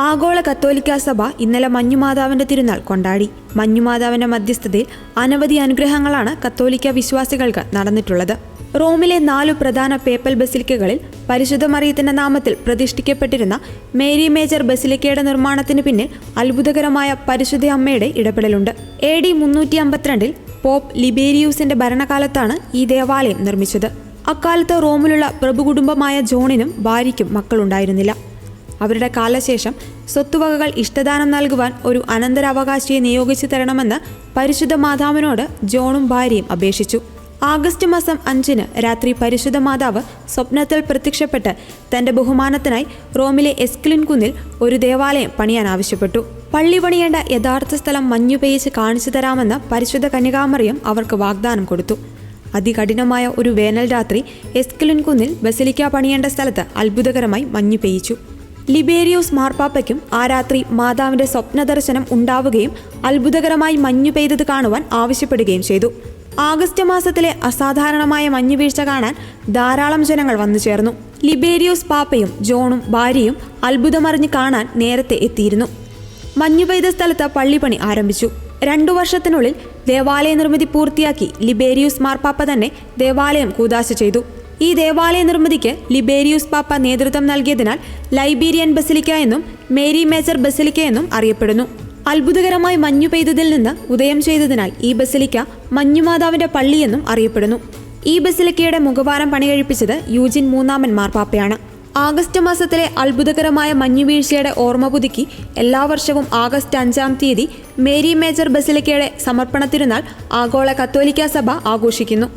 ആഗോള കത്തോലിക്ക സഭ ഇന്നലെ മഞ്ഞുമാതാവിന്റെ തിരുനാൾ കൊണ്ടാടി. മഞ്ഞുമാതാവിന്റെ മധ്യസ്ഥതയിൽ അനവധി അനുഗ്രഹങ്ങളാണ് കത്തോലിക്ക വിശ്വാസികൾക്ക് നടന്നിട്ടുള്ളത്. റോമിലെ 4 പ്രധാന പേപ്പൽ ബസിലിക്കകളിൽ പരിശുദ്ധ മറിയത്തിന്റെ നാമത്തിൽ പ്രതിഷ്ഠിക്കപ്പെട്ടിരുന്ന മേരി മേജർ ബസിലിക്കയുടെ നിർമ്മാണത്തിന് പിന്നിൽ അത്ഭുതകരമായ പരിശുദ്ധ അമ്മയുടെ ഇടപെടലുണ്ട്. AD 352 പോപ്പ് ലിബേരിയൂസിന്റെ ഭരണകാലത്താണ് ഈ ദേവാലയം നിർമ്മിച്ചത്. അക്കാലത്ത് റോമിലുള്ള പ്രഭുകുടുംബമായ ജോണിനും ഭാര്യയ്ക്കും മക്കളുണ്ടായിരുന്നില്ല. അവരുടെ കാലശേഷം സ്വത്തുവകകൾ ഇഷ്ടദാനം നൽകുവാൻ ഒരു അനന്തരാവകാശിയെ നിയോഗിച്ചു തരണമെന്ന് പരിശുദ്ധ മാതാവിനോട് ജോണും ഭാര്യയും അപേക്ഷിച്ചു. ആഗസ്റ്റ് മാസം 5 രാത്രി പരിശുദ്ധ മാതാവ് സ്വപ്നത്തിൽ പ്രത്യക്ഷപ്പെട്ട് തന്റെ ബഹുമാനത്തിനായി റോമിലെ എസ്ക്ലിൻ കുന്നിൽ ഒരു ദേവാലയം പണിയാൻ ആവശ്യപ്പെട്ടു. പള്ളി പണിയേണ്ട യഥാർത്ഥ സ്ഥലം മഞ്ഞു പെയ്ച്ച് കാണിച്ചു തരാമെന്ന് പരിശുദ്ധ കന്യകാമറിയം അവർക്ക് വാഗ്ദാനം കൊടുത്തു. അതികഠിനമായ ഒരു വേനൽ രാത്രി എസ്ക്ലിൻ കുന്നിൽ ബസിലിക്ക പണിയേണ്ട സ്ഥലത്ത് അത്ഭുതകരമായി മഞ്ഞു പെയ്ച്ചു. ലിബേരിയൂസ് മാർപ്പാപ്പയ്ക്കും ആ രാത്രി മാതാവിന്റെ സ്വപ്നദർശനം ഉണ്ടാവുകയും അത്ഭുതകരമായി മഞ്ഞു പെയ്തത് കാണുവാൻ ആവശ്യപ്പെടുകയും ചെയ്തു. ആഗസ്റ്റ് മാസത്തിലെ അസാധാരണമായ മഞ്ഞുവീഴ്ച കാണാൻ ധാരാളം ജനങ്ങൾ വന്നു ചേർന്നു. ലിബേരിയൂസ് പാപ്പയും ജോണും ഭാര്യയും അത്ഭുതമറിഞ്ഞ് കാണാൻ നേരത്തെ എത്തിയിരുന്നു. മഞ്ഞു പെയ്ത സ്ഥലത്ത് പള്ളിപ്പണി ആരംഭിച്ചു. 2 വർഷത്തിനുള്ളിൽ ദേവാലയ നിർമ്മിതി പൂർത്തിയാക്കി ലിബേരിയൂസ് മാർപ്പാപ്പ തന്നെ ദേവാലയം കൂദാശ ചെയ്തു. ഈ ദേവാലയ നിർമ്മിതിക്ക് ലിബേരിയൂസ് പാപ്പ നേതൃത്വം നൽകിയതിനാൽ ലൈബീരിയൻ ബസിലിക്ക എന്നും മേരി മേജർ ബസിലിക്ക എന്നും അറിയപ്പെടുന്നു. അത്ഭുതകരമായി മഞ്ഞു പെയ്തതിൽ നിന്ന് ഉദയം ചെയ്തതിനാൽ ഈ ബസിലിക്ക മഞ്ഞുമാതാവിന്റെ പള്ളിയെന്നും അറിയപ്പെടുന്നു. ഈ ബസിലിക്കയുടെ മുഖവാരം പണികഴിപ്പിച്ചത് യൂജിൻ 3 മാർപ്പാപ്പയാണ്. ആഗസ്റ്റ് മാസത്തിലെ അത്ഭുതകരമായ മഞ്ഞുവീഴ്ചയുടെ ഓർമ്മ പുതുക്കി എല്ലാ വർഷവും ആഗസ്റ്റ് 5 മേരി മേജർ ബസിലിക്കയുടെ സമർപ്പണ തിരുനാൾ ആഗോള കത്തോലിക്ക സഭ ആഘോഷിക്കുന്നു.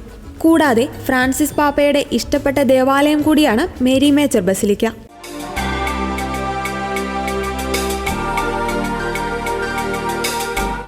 കൂടാതെ ഫ്രാൻസിസ് പാപ്പയുടെ ഇഷ്ടപ്പെട്ട ദേവാലയം കൂടിയാണ് മേരി മേജർ ബസിലിക്ക.